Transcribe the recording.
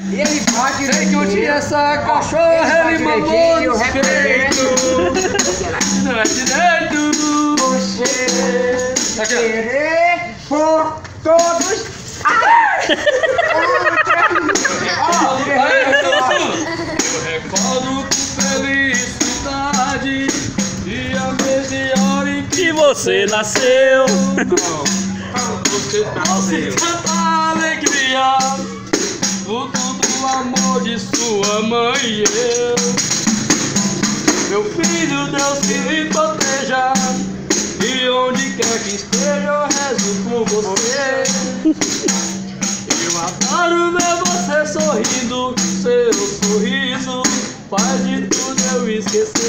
E ele bate Sei que eu tinha essa cachorra, ele mamou no peito. Não é direito você querer por todos. Eu recordo com felicidade e a mesma hora em que você nasceu. você canta alegria, fruto do amor de sua mãe e eu. Meu filho, Deus que lhe proteja, e onde quer que esteja eu rezo por você. Eu adoro ver você sorrindo, seu sorriso faz de tudo eu esquecer.